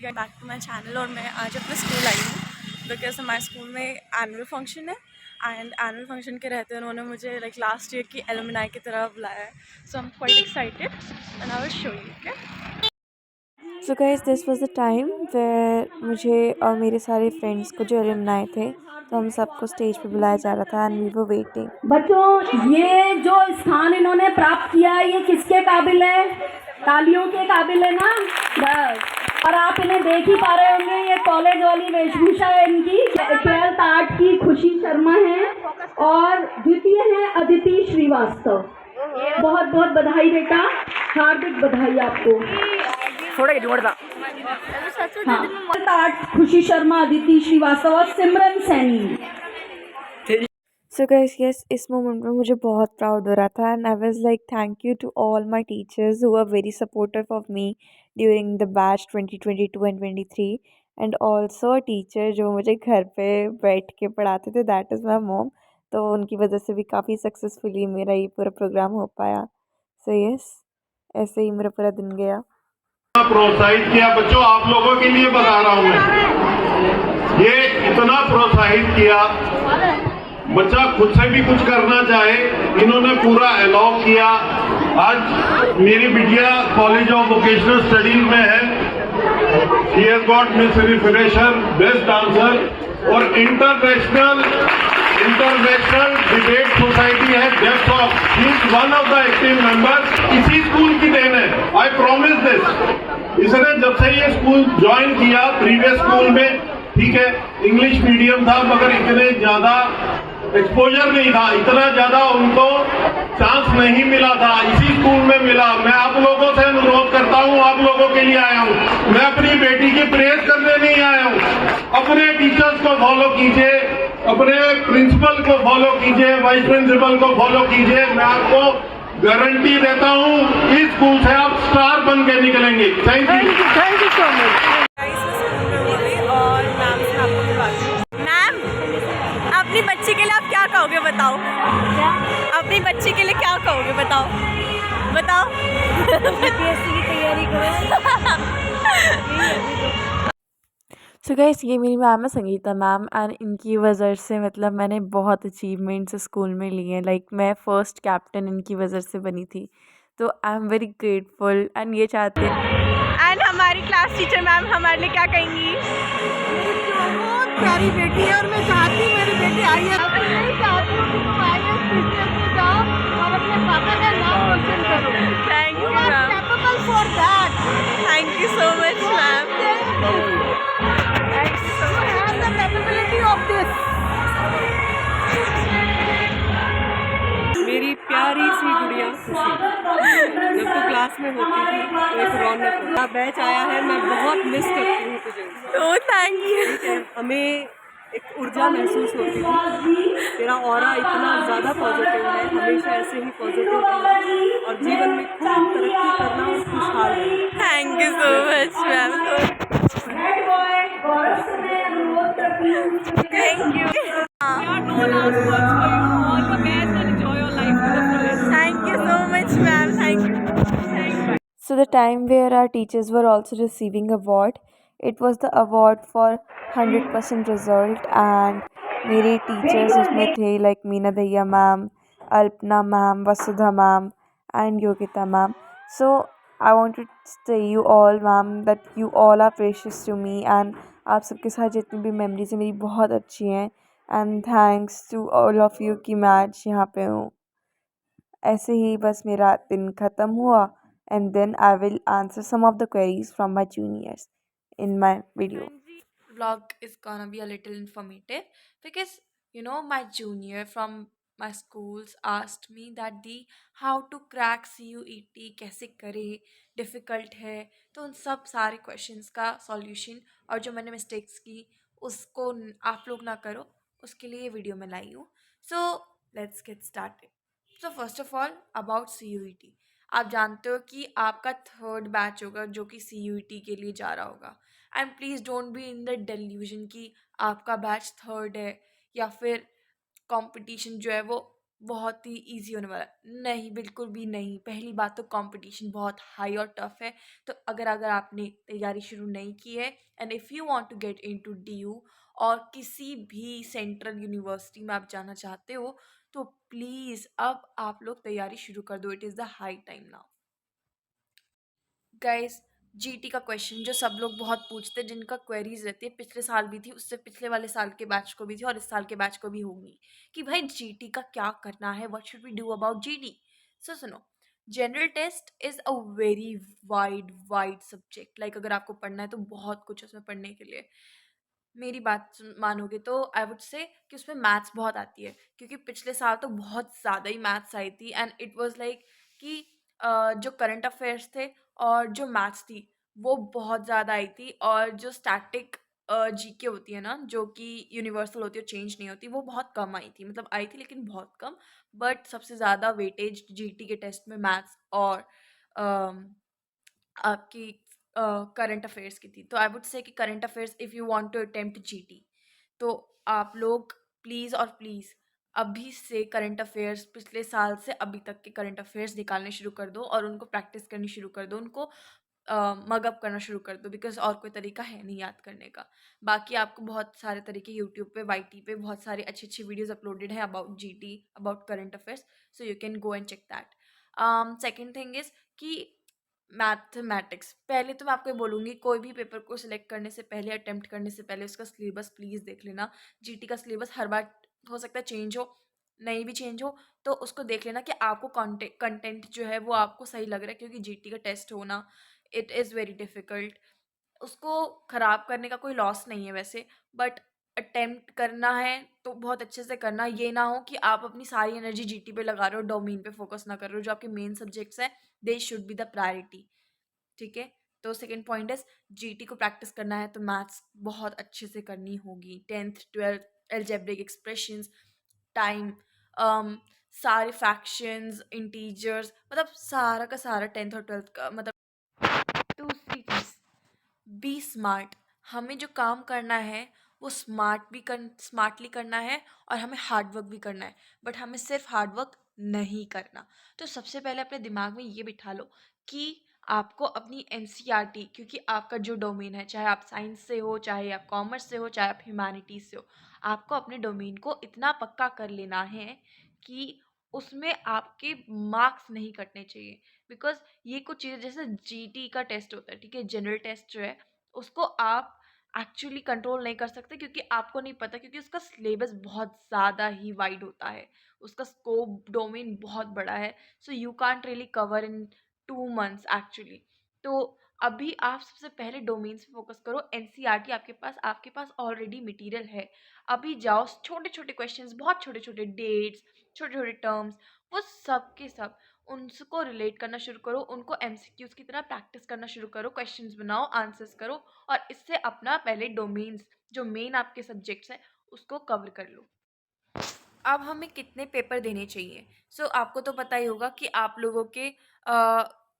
Gate back to my channel. और मैं आज अपने स्कूल आई हूँ बिकॉज हमारे स्कूल में एनुअल फंक्शन है एंड एनुअल फंक्शन के रहते उन्होंने मुझे लाइक लास्ट ईयर की एलुमनाई की तरह बुलाया है। So I am quite excited and I will show you. Okay, so guys this was the time where मुझे और मेरे सारे फ्रेंड्स को जो एलुमनाई थे तो हम सबको स्टेज पे बुलाया जा रहा था एंड वी वर वेटिंग। बच्चों, ये जो स्थान इन्होंने प्राप्त किया है ये किसके काबिल है? तालियों के काबिल है ना? बस। और आप इन्हें देख ही पा रहे होंगे, ये कॉलेज वाली वेशभूषा है इनकी। 12th आर्ट की खुशी शर्मा है और द्वितीय है अदिति श्रीवास्तव। बहुत बहुत बधाई बेटा, हार्दिक बधाई आपको। हाँ, 12th आर्ट खुशी शर्मा, अदिति श्रीवास्तव और Simran Saini. So guys yes, इस मोमेंट में मुझे बहुत प्राउड हो रहा था and I was like thank you to all my teachers who are very supportive of me during the batch 2022 and 23 and also teacher जो मुझे घर पे बैठ के पढ़ाते थे, दैट इज़ माई मॉम। तो उनकी वजह से भी काफ़ी सक्सेसफुली मेरा ये पूरा प्रोग्राम हो पाया। सो यस, ऐसे ही मेरा पूरा दिन गया। प्रोत्साहित किया बच्चों, आप लोगों के लिए बता रहा हूं मैं, ये इतना प्रोत्साहित किया। बच्चा खुद से भी कुछ करना चाहे, इन्होंने पूरा अलाउ किया। आज मेरी बिटिया कॉलेज ऑफ वोकेशनल स्टडीज में है। She has got miss refreshing best dancer और इंटरनेशनल डिबेट सोसाइटी है depth of, she is one of the active member. इसी स्कूल की देन है, आई प्रॉमिस दिस। इसने जब से ये स्कूल ज्वाइन किया, प्रीवियस स्कूल में ठीक है इंग्लिश मीडियम था मगर इतने ज्यादा एक्सपोजर नहीं था, इतना ज्यादा उनको चांस नहीं मिला था, इसी स्कूल में मिला। मैं आप लोगों से अनुरोध करता हूं, आप लोगों के लिए आया हूं, मैं अपनी बेटी की प्रेज करने नहीं आया हूं। अपने टीचर्स को फॉलो कीजिए, अपने प्रिंसिपल को फॉलो कीजिए, वाइस प्रिंसिपल को फॉलो कीजिए। मैं आपको गारंटी देता हूं इस स्कूल से आप स्टार बन के निकलेंगे। Thank you so much. और मैम से आपको बुलाती हूँ। मैम, अपनी बच्ची के लिए आप क्या कहोगे बताओ? अपनी बच्ची के लिए क्या कहोगे बताओ? बताओ। यूपीएससी की तैयारी करो। सो गाइस ये मेरी मैम है संगीता मैम एंड इनकी वजह से मतलब मैंने बहुत अचीवमेंट्स स्कूल में लिए हैं। लाइक मैं फर्स्ट कैप्टन इनकी वजह से बनी थी, तो I am very grateful and ये चाहते हैं। एंड हमारी क्लास टीचर मैम हमारे लिए क्या कहेंगी? बहुत प्यारी बेटी है और मैं चाहती मेरी बेटी IAS, मैं चाहती हूँ कि तुम IAS PCS में जाओ और अपने पापा का नाम रोशन करो। Thank you You are ma'am. capable for that. Thank you so much ma'am. Thank you so You much. have the capability of this. मेरी प्यारी सी गुड़िया खुशी जब तू क्लास में होती थी तो एक रौनक होता। बैच आया है, मैं बहुत मिस करती हूँ तुझे। Oh thank you. ठीक है, हमें एक ऊर्जा महसूस होती थी। तेरा ऑरा इतना ज़्यादा पॉजिटिव है, हमेशा ऐसे ही पॉजिटिव रहना और जीवन में खूब तरक्की करना और खुशहाल रहना। Thank you so much ma'am. Thank you. Thank you so much ma'am. Thank you. So the time where our teachers were also receiving award, it was the award for 100% result and मेरे teachers उसमें थे like Meena Dahiya ma'am, Alpana ma'am, Vasudha ma'am and Yogita ma'am. So I want to say you all ma'am that you all are precious to me and आप सबके साथ जितनी भी memories हैं मेरी बहुत अच्छी हैं and thanks to all of you कि मैं आज यहाँ पे हूँ। ऐसे ही बस मेरा दिन ख़त्म हुआ and then I will answer some of the queries from my juniors in my video. Vlog is gonna be a little informative because my junior from my schools asked me that the how to crack CUET कैसे करे, difficult है। तो उन सब सारे questions का solution और जो मैंने मिस्टेक्स की उसको आप लोग ना करो, उसके लिए वीडियो में लाई हूँ। So let's get started. So first of all about CUET, आप जानते हो कि आपका थर्ड बैच होगा जो कि CUET के लिए जा रहा होगा। And please don't be in the delusion कि आपका बैच थर्ड है या फिर कंपटीशन जो है वो बहुत ही ईज़ी होने वाला है। नहीं, बिल्कुल भी नहीं। पहली बात तो कॉम्पिटिशन बहुत हाई और टफ़ है, तो अगर आपने तैयारी शुरू नहीं की है and if you want to get into DU और किसी भी सेंट्रल यूनिवर्सिटी में आप जाना चाहते हो, तो प्लीज़ अब आप लोग तैयारी शुरू कर दो। It is the high time now. Guys, GT का क्वेश्चन जो सब लोग बहुत पूछते हैं, जिनका क्वेरीज रहती है, पिछले साल भी थी, उससे पिछले वाले साल के बैच को भी थी और इस साल के बैच को भी होगी, कि भाई जीटी का क्या करना है, what should we do about GT. So सुनो, general test is a very wide wide subject. Like अगर आपको पढ़ना है तो बहुत कुछ है उसमें पढ़ने के लिए। मेरी बात मानोगे तो आई वुड से कि उसमें मैथ्स बहुत आती है, क्योंकि पिछले साल तो बहुत ज़्यादा ही मैथ्स आई थी एंड इट वाज लाइक कि जो करंट अफेयर्स थे और जो मैथ्स थी वो बहुत ज़्यादा आई थी, और जो स्टैटिक जीके होती है ना, जो कि यूनिवर्सल होती है, चेंज नहीं होती, वो बहुत कम आई थी। मतलब आई थी लेकिन बहुत कम। बट सबसे ज़्यादा वेटेज जीटी के टेस्ट में मैथ्स और आपकी करंट अफेयर्स की थी। तो आई वुड से कि current affairs if you want to attempt GT, तो आप लोग प्लीज़ और प्लीज़ अभी से करंट अफेयर्स, पिछले साल से अभी तक के करंट अफेयर्स निकालने शुरू कर दो और उनको प्रैक्टिस करनी शुरू कर दो, उनको मग अप करना शुरू कर दो, बिकॉज़ और कोई तरीका है नहीं याद करने का। बाकी आपको बहुत सारे तरीके यूट्यूब पे, वाईटी पे बहुत सारे अच्छी-अच्छी वीडियोज़ अपलोडेड हैं about GT, about current affairs, so you can go and check that. Second thing is कि मैथमेटिक्स, पहले तो मैं आपको ये बोलूँगी, कोई भी पेपर को सिलेक्ट करने से पहले, अटेम्प्ट करने से पहले उसका सिलेबस प्लीज़ देख लेना। जीटी का सिलेबस हर बार हो सकता है चेंज हो, नहीं भी चेंज हो, तो उसको देख लेना कि आपको कंटेंट जो है वो आपको सही लग रहा है, क्योंकि जीटी का टेस्ट होना, इट इज़ वेरी डिफ़िकल्ट। उसको ख़राब करने का कोई लॉस नहीं है वैसे, बट अटेम्प्ट करना है तो बहुत अच्छे से करना। ये ना हो कि आप अपनी सारी एनर्जी जीटी पे लगा रहे हो, डोमेन पे फोकस ना कर रहे हो। जो आपके मेन सब्जेक्ट्स हैं, they should be the priority. ठीक है? तो सेकंड पॉइंट इज़, जीटी को प्रैक्टिस करना है तो मैथ्स बहुत अच्छे से करनी होगी। 10th 12th algebraic expressions, time, सारे फ्रैक्शंस, इंटीजर्स, मतलब सारा का सारा 10th और 12th का, मतलब दूसरी चीज़, बी स्मार्ट। हमें जो काम करना है वो स्मार्टली करना है और हमें हार्ड वर्क भी करना है, बट हमें सिर्फ हार्ड वर्क नहीं करना। तो सबसे पहले अपने दिमाग में ये बिठा लो कि आपको अपनी एनसीईआरटी, क्योंकि आपका जो डोमेन है, चाहे आप साइंस से हो, चाहे आप कॉमर्स से हो, चाहे आप ह्यूमैनिटीज़ से हो, आपको अपने डोमेन को इतना पक्का कर लेना है कि उसमें आपके मार्क्स नहीं कटने चाहिए। बिकॉज ये कुछ चीज़ें, जैसे जीटी का टेस्ट होता है, ठीक है, जनरल टेस्ट जो है, उसको आप एक्चुअली कंट्रोल नहीं कर सकते, क्योंकि आपको नहीं पता, क्योंकि उसका सिलेबस बहुत ज़्यादा ही वाइड होता है, उसका स्कोप डोमेन बहुत बड़ा है। So you can't really cover in 2 months actually. तो अभी आप सबसे पहले डोमेन्स पे फोकस करो। एनसीईआरटी आपके पास ऑलरेडी मटेरियल है। अभी जाओ, छोटे छोटे क्वेश्चंस, बहुत छोटे छोटे डेट्स, छोटे छोटे टर्म्स, वो सब के सब उनको रिलेट करना शुरू करो, उनको एमसीक्यूज की तरह प्रैक्टिस करना शुरू करो, क्वेश्चंस बनाओ, आंसर्स करो, और इससे अपना पहले डोमेन्स, जो मेन आपके सब्जेक्ट्स हैं, उसको कवर कर लो। अब हमें कितने पेपर देने चाहिए? सो आपको तो पता ही होगा कि आप लोगों के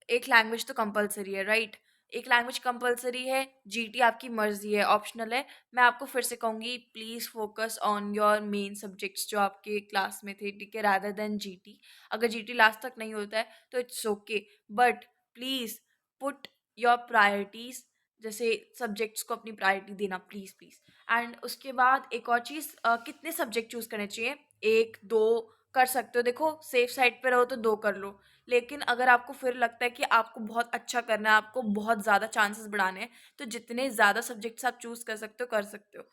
एक लैंग्वेज तो कंपलसरी है, राइट? एक लैंग्वेज कंपलसरी है, जीटी आपकी मर्जी है, ऑप्शनल है। मैं आपको फिर से कहूँगी, please focus on your main subjects जो आपके क्लास में थे, ठीक है, रादर देन जीटी। अगर जीटी लास्ट तक नहीं होता है तो it's okay, but please put your priorities, जैसे सब्जेक्ट्स को अपनी प्रायोरिटी देना, प्लीज़ प्लीज़। एंड उसके बाद एक और चीज़, कितने सब्जेक्ट चूज़ करने चाहिए? 1-2 कर सकते हो। देखो, सेफ साइड पे रहो तो 2 कर लो, लेकिन अगर आपको फिर लगता है कि आपको बहुत अच्छा करना है, आपको बहुत ज़्यादा चांसेस बढ़ाने हैं, तो जितने ज़्यादा सब्जेक्ट्स आप चूज़ कर सकते हो, कर सकते हो।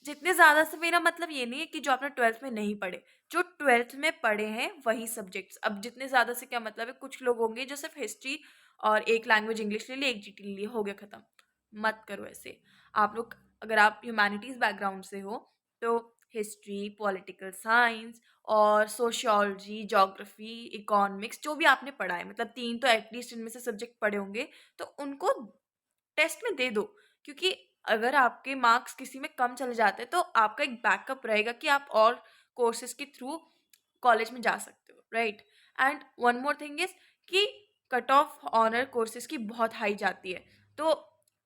जितने ज़्यादा से मेरा मतलब ये नहीं है कि जो आपने 12th में नहीं पढ़े, जो 12th में पढ़े हैं वही सब्जेक्ट्स। अब जितने ज़्यादा से क्या मतलब है, कुछ लोग होंगे जो सिर्फ हिस्ट्री और एक लैंग्वेज इंग्लिश ले लिए, एक जीटी ले लिए, हो गया ख़त्म। मत करो ऐसे। आप लोग, अगर आप ह्यूमैनिटीज़ बैकग्राउंड से हो, तो हिस्ट्री, पॉलिटिकल साइंस और सोशियोलॉजी, ज्योग्राफी, इकोनॉमिक्स, जो भी आपने पढ़ा है, मतलब 3 तो एटलीस्ट इनमें से सब्जेक्ट पढ़े होंगे, तो उनको टेस्ट में दे दो। क्योंकि अगर आपके मार्क्स किसी में कम चले जाते हैं तो आपका एक बैकअप रहेगा कि आप और कोर्सेज के थ्रू कॉलेज में जा सकते हो, right? And one more thing is कि कट ऑफ ऑनर कोर्सेज की बहुत हाई जाती है। तो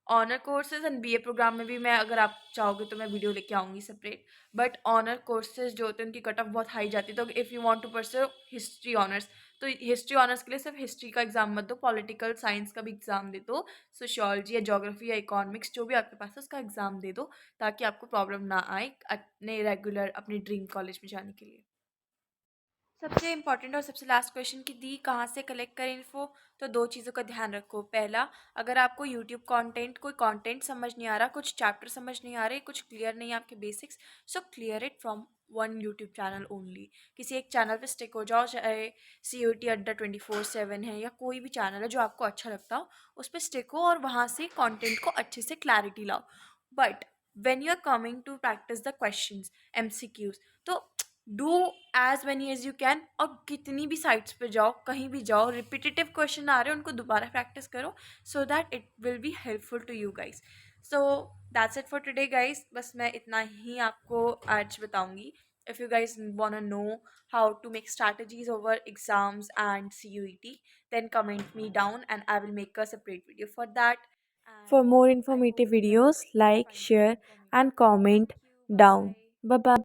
honour courses and BA programme में भी मैं, अगर आप चाहोगे तो मैं वीडियो लेके आऊँगी सेपरेट। बट ऑनर कोर्सेज जो होते हैं उनकी कट ऑफ बहुत हाई जाती है। तो if you want to pursue history honours, तो हिस्ट्री ऑनर्स के लिए सिर्फ हिस्ट्री का एग्जाम मत दो, पॉलिटिकल साइंस का भी एग्जाम दे दो, सोशियोलॉजी या ज्योग्राफी या इकोनॉमिक्स जो भी आपके पास है उसका एग्जाम दे दो, ताकि आपको प्रॉब्लम ना आए अपने रेगुलर अपने ड्रीम कॉलेज में जाने के लिए। सबसे इम्पॉर्टेंट और सबसे लास्ट क्वेश्चन कि दी कहाँ से कलेक्ट करें इन्फो। तो दो चीज़ों का ध्यान रखो। पहला, अगर आपको यूट्यूब कंटेंट, कोई कंटेंट समझ नहीं आ रहा, कुछ चैप्टर समझ नहीं आ रहे, कुछ क्लियर नहीं है आपके basics, so clear it from one YouTube channel only. किसी एक चैनल पे स्टिक हो जाओ, चाहे COT अड्डा 24/7 है या कोई भी चैनल है जो आपको अच्छा लगता हो, उस पर स्टिक हो और वहाँ से कॉन्टेंट को अच्छे से क्लैरिटी लाओ। But when you are coming to practise the question MCQs, तो do as many as you can, और कितनी भी साइट्स पे जाओ, कहीं भी जाओ, रिपीटेटिव क्वेश्चन आ रहे हैं उनको दोबारा प्रैक्टिस करो, so that it will be helpful to you guys. So that's it for today guys. बस मैं इतना ही आपको आज बताऊंगी। If you guys wanna know how to make strategies over exams and CUET, then comment me down and I will make a separate video for that. For And more I informative hope you guys videos, like, find this share, informative. and comment Thank you. Bye down. bye. Bye bye.